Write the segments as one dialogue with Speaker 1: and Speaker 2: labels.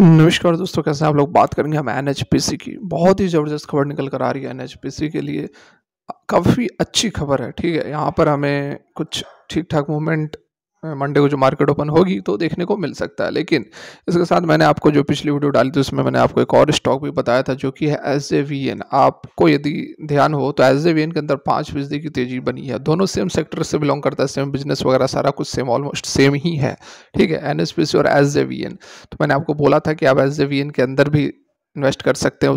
Speaker 1: नमस्कार दोस्तों, कैसे हैं आप लोग। बात करेंगे हम एनएचपीसी की। बहुत ही ज़बरदस्त खबर निकल कर आ रही है एनएचपीसी के लिए। काफ़ी अच्छी खबर है, ठीक है। यहाँ पर हमें कुछ ठीक-ठाक मूवमेंट मंडे को जो मार्केट ओपन होगी तो देखने को मिल सकता है। लेकिन इसके साथ मैंने आपको जो पिछली वीडियो डाली थी उसमें मैंने आपको एक और स्टॉक भी बताया था जो कि है एसजेवीएन। आपको यदि ध्यान हो तो एसजेवीएन के अंदर 5% की तेज़ी बनी है। दोनों सेम सेक्टर से बिलोंग करता है, सेम बिजनेस वगैरह सारा कुछ सेम, ऑलमोस्ट सेम ही है, ठीक है, एनएचपीसी और एसजेवीएन। तो मैंने आपको बोला था कि आप एसजेवीएन के अंदर भी इन्वेस्ट कर सकते हैं,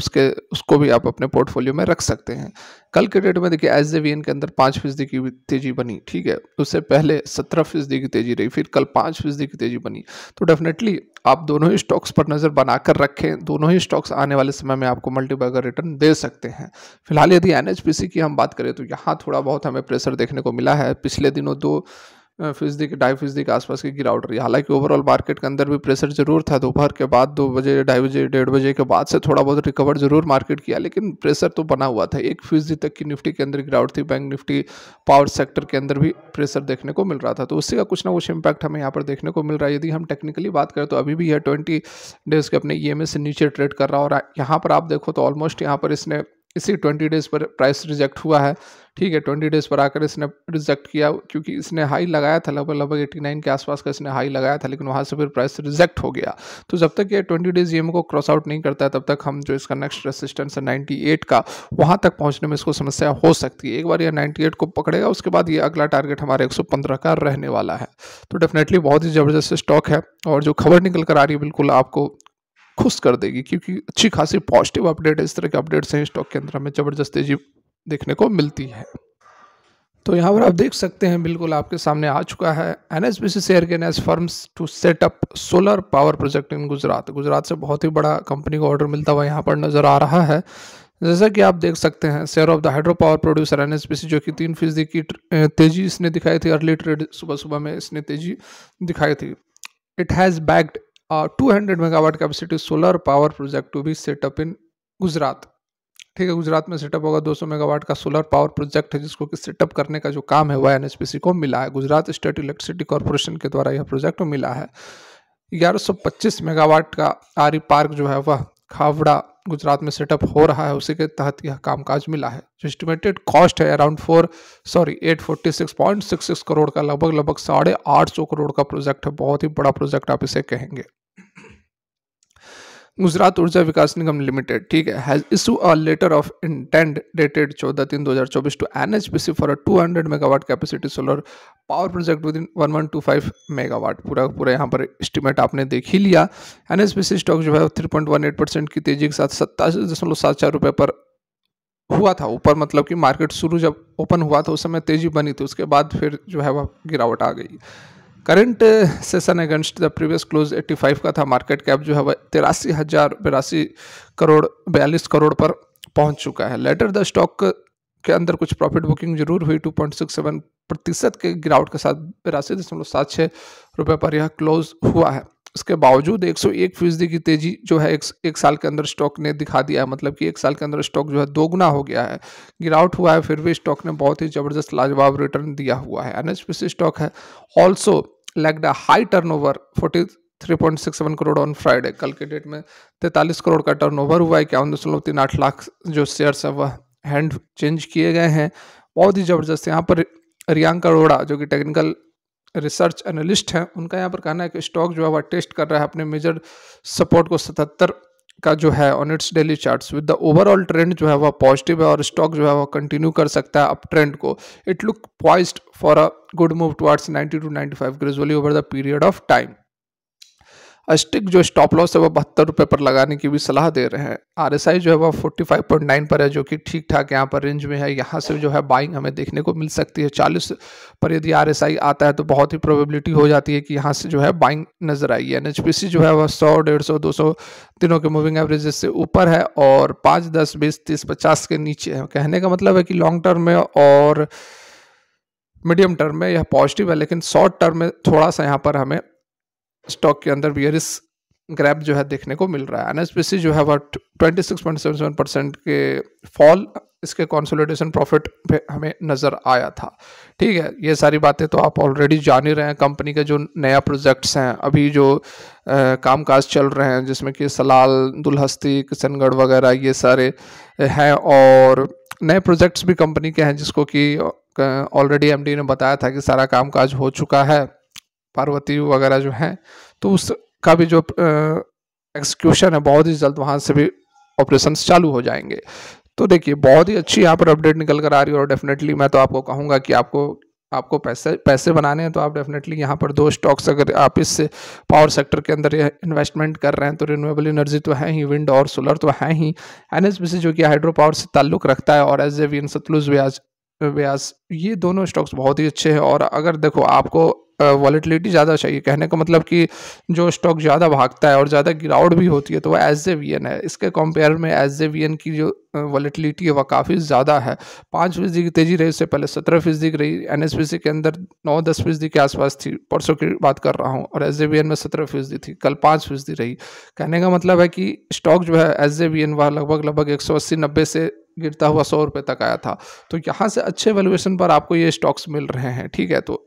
Speaker 1: उसको भी आप अपने पोर्टफोलियो में रख सकते हैं। कल के डेट में देखिए एसजेवीएन के अंदर 5% की तेजी बनी, ठीक है। उससे पहले 17% की तेजी रही, फिर कल 5% की तेजी बनी। तो डेफिनेटली आप दोनों ही स्टॉक्स पर नज़र बनाकर रखें। दोनों ही स्टॉक्स आने वाले समय में आपको मल्टीबैगर रिटर्न दे सकते हैं। फिलहाल यदि एनएचपीसी की हम बात करें तो यहाँ थोड़ा बहुत हमें प्रेशर देखने को मिला है। पिछले दिनों 2% के 2.5% के आसपास की गिरावट रही। हालांकि ओवरऑल मार्केट के अंदर भी प्रेशर जरूर था। दोपहर के बाद 2 बजे, 2:30 बजे, 1:30 बजे के बाद से थोड़ा बहुत रिकवर जरूर मार्केट किया, लेकिन प्रेशर तो बना हुआ था। 1% तक की निफ्टी के अंदर गिरावट थी। बैंक निफ्टी, पावर सेक्टर के अंदर भी प्रेशर देखने को मिल रहा था। तो उससे का कुछ ना कुछ इम्पैक्ट हमें यहाँ पर देखने को मिल रहा है। यदि हम टेक्निकली बात करें तो अभी भी यह 20 डेज के अपने ईएमए से नीचे ट्रेड कर रहा है। और यहाँ पर आप देखो तो ऑलमोस्ट यहाँ पर इसने इसी 20 डेज पर प्राइस रिजेक्ट हुआ है, ठीक है। 20 डेज पर आकर इसने रिजेक्ट किया क्योंकि इसने हाई लगाया था, लगभग 89 के आसपास का इसने हाई लगाया था, लेकिन वहाँ से फिर प्राइस रिजेक्ट हो गया। तो जब तक ये 20 डेज ईएमए को क्रॉस आउट नहीं करता है तब तक हम जो इसका नेक्स्ट रेसिस्टेंस है 98 का, वहाँ तक पहुँचने में इसको समस्या हो सकती है। एक बार ये 98 को पकड़ेगा उसके बाद ये अगला टारगेट हमारे 115 का रहने वाला है। तो डेफिनेटली बहुत ही ज़बरदस्त स्टॉक है और जो खबर निकल कर आ रही है बिल्कुल आपको खुश कर देगी, क्योंकि अच्छी खासी पॉजिटिव अपडेट है। इस तरह के अपडेट्स हैं स्टॉक के अंदर हमें ज़बरदस्त तेजी देखने को मिलती है। तो यहाँ पर आप देख सकते हैं बिल्कुल आपके सामने आ चुका है NHPC share gain as firms to set up solar power project in Gujarat. Gujarat से बहुत ही बड़ा कंपनी को ऑर्डर मिलता हुआ यहाँ पर नजर आ रहा है। जैसा कि आप देख सकते हैं share of the hydro power producer NHPC जो कि 3% की तेजी इसने दिखाई थी। अर्ली ट्रेड सुबह सुबह में इसने तेजी दिखाई थी। It has backed 200 megawatt capacity solar power project to be set up in Gujarat, ठीक है। गुजरात में सेटअप होगा 200 मेगावाट का सोलर पावर प्रोजेक्ट है, जिसको कि सेटअप करने का जो काम है वह एनएचपीसी को मिला है। गुजरात स्टेट इलेक्ट्रिसिटी कॉर्पोरेशन के द्वारा यह प्रोजेक्ट मिला है। 1125 मेगावाट का आरी पार्क जो है वह खावड़ा गुजरात में सेटअप हो रहा है, उसी के तहत यह कामकाज मिला है। जो एस्टिमेटेड कॉस्ट है अराउंड 846.66 करोड़ का, लगभग 850 करोड़ का प्रोजेक्ट है। बहुत ही बड़ा प्रोजेक्ट आप इसे कहेंगे। गुजरात ऊर्जा विकास निगम लिमिटेड, ठीक है, has issue a letter of intent dated 14/3/2024 to NHPC for a 200 megawatt capacity solar power project within 1125 megawatt. पूरा यहाँ पर एस्टिमेट आपने देख ही लिया। एनएचपीसी स्टॉक जो है 3.18% की तेजी के साथ 87.74 रुपये पर हुआ था ऊपर। मतलब कि मार्केट शुरू जब ओपन हुआ था उस समय तेजी बनी थी, उसके बाद फिर जो है वह गिरावट आ गई। Current session against the previous close 85 का था। मार्केट कैप जो है वह 83,042 करोड़ पर पहुंच चुका है। लेटर द स्टॉक के अंदर कुछ प्रॉफिट बुकिंग जरूर हुई। 2.67% के गिरावट के साथ 82.76 रुपये पर यह क्लोज हुआ है। इसके बावजूद 101% की तेजी जो है एक साल के अंदर स्टॉक ने दिखा दिया है। मतलब कि एक साल के अंदर स्टॉक जो है दोगुना हो गया है। गिरावट हुआ है फिर भी स्टॉक ने बहुत ही जबरदस्त लाजवाब रिटर्न दिया हुआ है। एनएचपीसी स्टॉक है also lagged a high turnover 43.67 crore on Friday. कल के डेट में 43 करोड़ का टर्नओवर हुआ है। 51.38 लाख जो शेयर्स है वह हैंड चेंज किए गए हैं। बहुत ही जबरदस्त। यहाँ पर रियांक अरोड़ा जो कि टेक्निकल रिसर्च एनालिस्ट हैं, उनका यहाँ पर कहना है कि स्टॉक जो है वह टेस्ट कर रहा है अपने मेजर सपोर्ट को 77 का जो है on it's daily charts. With the overall trend जो है वह पॉजिटिव है और स्टॉक जो है वह कंटिन्यू कर सकता है अप ट्रेंड को। It look poised for a good move towards 90 to 95 gradually over the period of time. Stick जो स्टॉप लॉस है वह 72 रुपये पर लगाने की भी सलाह दे रहे हैं। आरएसआई जो है वह 45.9 पर है, जो कि ठीक ठाक यहाँ पर रेंज में है। यहाँ से जो है बाइंग हमें देखने को मिल सकती है। 40 पर यदि आरएसआई आता है तो बहुत ही प्रोबेबिलिटी हो जाती है कि यहाँ से जो है बाइंग नजर आएगी। एनएचपीसी जो है वह 100, 150, 200 दिनों के मूविंग एवरेजेस से ऊपर है और 5, 10, 20, 30, 50 के नीचे है। कहने का मतलब है कि लॉन्ग टर्म में और मीडियम टर्म में यह पॉजिटिव है, लेकिन शॉर्ट टर्म में थोड़ा सा यहाँ पर हमें स्टॉक के अंदर बियरिश ग्रैप जो है देखने को मिल रहा है। एनएचपीसी जो है वह 26.77% के फॉल इसके कंसोलिडेशन प्रॉफिट पे हमें नज़र आया था। ठीक है, ये सारी बातें तो आप ऑलरेडी जान ही रहे हैं। कंपनी के जो नया प्रोजेक्ट्स हैं, अभी जो कामकाज चल रहे हैं, जिसमें कि सलाल, दुल्हस्ती, किशनगढ़ वगैरह ये सारे हैं, और नए प्रोजेक्ट्स भी कंपनी के हैं जिसको कि ऑलरेडी एमडी ने बताया था कि सारा कामकाज हो चुका है, पार्वती वगैरह जो हैं, तो उसका भी जो एक्सिक्यूशन है बहुत ही जल्द वहाँ से भी ऑपरेशंस चालू हो जाएंगे। तो देखिए बहुत ही अच्छी यहाँ पर अपडेट निकल कर आ रही है, और डेफिनेटली मैं तो आपको कहूँगा कि आपको पैसे बनाने हैं तो आप डेफिनेटली यहाँ पर 2 स्टॉक्स, अगर आप इससे पावर सेक्टर के अंदर इन्वेस्टमेंट कर रहे हैं तो रिन्यूएबल एनर्जी तो है ही, विंड और सोलर तो है ही, एनएचपीसी जो कि हाइड्रो पावर से ताल्लुक़ रखता है, और एसजेवीएन, सतलुज व्यास, ये दोनों स्टॉक्स बहुत ही अच्छे हैं। और अगर देखो आपको वॉलेटिलिटी ज़्यादा चाहिए, कहने का मतलब कि जो स्टॉक ज़्यादा भागता है और ज़्यादा गिरावट भी होती है, तो वह एसजेवीएन है। इसके कंपेयर में एसजेवीएन की जो वॉलेटिलिटी है वह काफ़ी ज़्यादा है। 5% की तेज़ी रही, उससे पहले 17% की रही। एनएचपीसी के अंदर 9-10% के आसपास थी, परसों की बात कर रहा हूँ, और एसजेवीएन में 17% थी, कल 5% रही। कहने का मतलब है कि स्टॉक जो है एसजेवीएन वह लगभग 180-90 से गिरता हुआ 100 रुपये तक आया था। तो यहाँ से अच्छे वैल्यूएशन पर आपको ये स्टॉक्स मिल रहे हैं। ठीक है, तो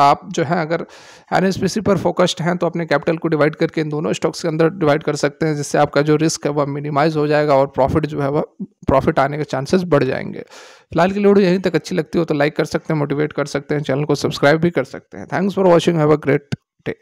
Speaker 1: आप जो है अगर एनएचपीसी पर फोकस्ड हैं तो अपने कैपिटल को डिवाइड करके इन दोनों स्टॉक्स के अंदर डिवाइड कर सकते हैं, जिससे आपका जो रिस्क है वह मिनिमाइज हो जाएगा, और प्रॉफिट जो है वह प्रॉफिट आने के चांसेस बढ़ जाएंगे। फिलहाल की वीडियो यहीं तक अच्छी लगती हो तो लाइक कर सकते हैं, मोटिवेट कर सकते हैं, चैनल को सब्सक्राइब भी कर सकते हैं। Thanks for watching, have a great day.